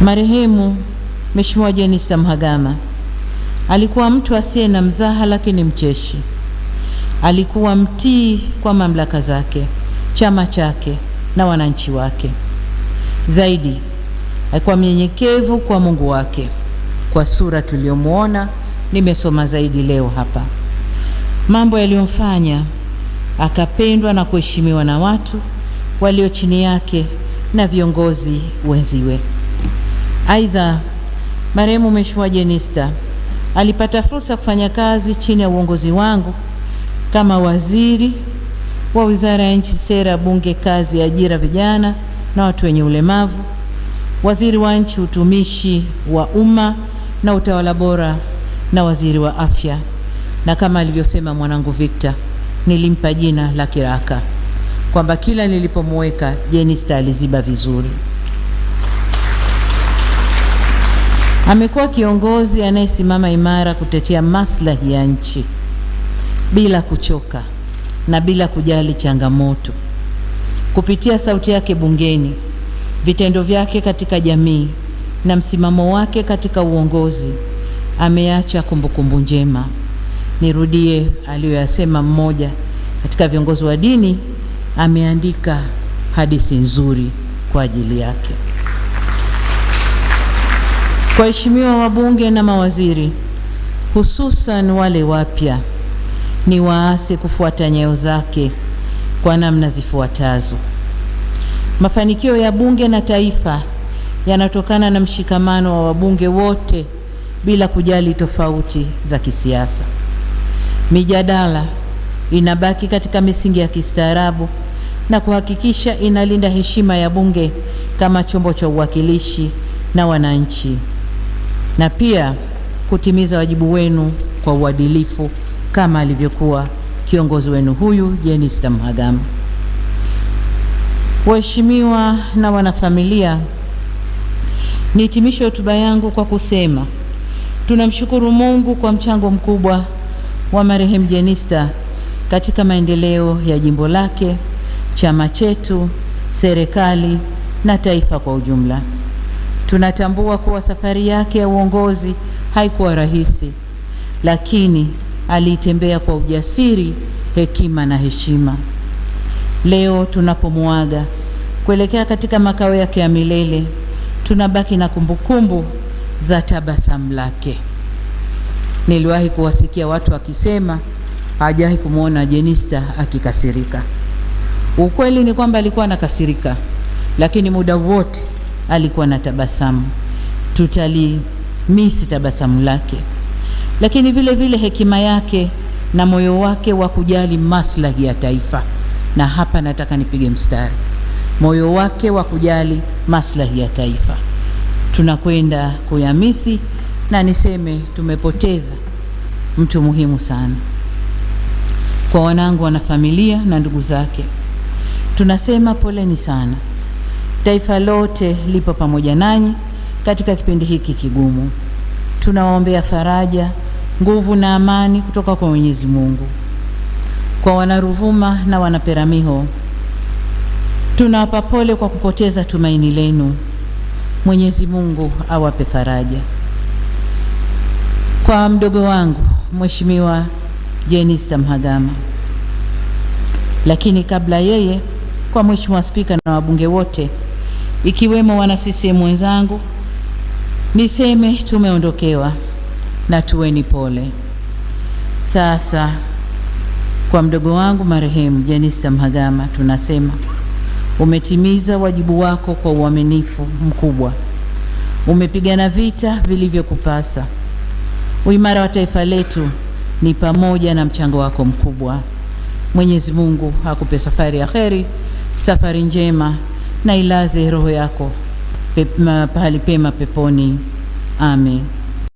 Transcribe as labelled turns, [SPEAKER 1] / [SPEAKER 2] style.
[SPEAKER 1] Marehemu Mheshimiwa Jenista Mhagama alikuwa mtu asiye na mzaha, lakini mcheshi. Alikuwa mtii kwa mamlaka zake, chama chake na wananchi wake. Zaidi, alikuwa mnyenyekevu kwa Mungu wake. Kwa sura tuliyomuona, nimesoma zaidi leo hapa, mambo yaliyomfanya akapendwa na kuheshimiwa na watu walio chini yake na viongozi wenziwe. Aidha, marehemu Mheshimiwa Jenista alipata fursa kufanya kazi chini ya uongozi wangu kama waziri wa Wizara ya Nchi, Sera, Bunge, Kazi, Ajira, Vijana na Watu wenye Ulemavu, waziri wa Nchi, Utumishi wa Umma na Utawala Bora, na waziri wa Afya. Na kama alivyosema mwanangu Victor, nilimpa jina la kiraka kwamba kila nilipomweka Jenista aliziba vizuri. Amekuwa kiongozi anayesimama imara kutetea maslahi ya nchi bila kuchoka na bila kujali changamoto. Kupitia sauti yake bungeni, vitendo vyake katika jamii na msimamo wake katika uongozi, ameacha kumbukumbu njema. Nirudie aliyoyasema mmoja katika viongozi wa dini, ameandika hadithi nzuri kwa ajili yake. Kwa waheshimiwa wabunge na mawaziri, hususan wale wapya, ni waase kufuata nyayo zake kwa namna zifuatazo. Mafanikio ya bunge na taifa yanatokana na mshikamano wa wabunge wote bila kujali tofauti za kisiasa. Mijadala inabaki katika misingi ya kistaarabu na kuhakikisha inalinda heshima ya bunge kama chombo cha uwakilishi na wananchi, na pia kutimiza wajibu wenu kwa uadilifu kama alivyokuwa kiongozi wenu huyu Jenista Mhagama. Waheshimiwa na wanafamilia, nihitimishe hotuba yangu kwa kusema tunamshukuru Mungu kwa mchango mkubwa wa marehemu Jenista katika maendeleo ya jimbo lake, chama chetu, serikali na taifa kwa ujumla. Tunatambua kuwa safari yake ya uongozi haikuwa rahisi, lakini aliitembea kwa ujasiri, hekima na heshima. Leo tunapomuaga kuelekea katika makao yake ya milele, tunabaki na kumbukumbu za tabasamu lake. Niliwahi kuwasikia watu wakisema hajawahi kumuona Jenista akikasirika. Ukweli ni kwamba alikuwa anakasirika, lakini muda wote alikuwa na tabasamu. Tutalimisi tabasamu lake, lakini vile vile hekima yake na moyo wake wa kujali maslahi ya taifa. Na hapa nataka nipige mstari, moyo wake wa kujali maslahi ya taifa tunakwenda kuyamisi, na niseme tumepoteza mtu muhimu sana. Kwa wanangu, wanafamilia na ndugu zake, tunasema poleni sana. Taifa lote lipo pamoja nanyi katika kipindi hiki kigumu. Tunawaombea faraja, nguvu na amani kutoka kwa Mwenyezi Mungu. Kwa Wanaruvuma na Wanaperamiho, tunawapa pole kwa kupoteza tumaini lenu. Mwenyezi Mungu awape faraja. Kwa mdogo wangu Mheshimiwa Jenista Mhagama, lakini kabla yeye, kwa Mheshimiwa Spika na wabunge wote ikiwemo wana CCM wenzangu, niseme tumeondokewa na tuweni pole. Sasa kwa mdogo wangu marehemu Jenista Mhagama tunasema umetimiza wajibu wako kwa uaminifu mkubwa. Umepigana vita vilivyokupasa. Uimara wa taifa letu ni pamoja na mchango wako mkubwa. Mwenyezi Mungu akupe safari ya kheri, safari njema, na ilaze roho yako pahali pema peponi. Amen.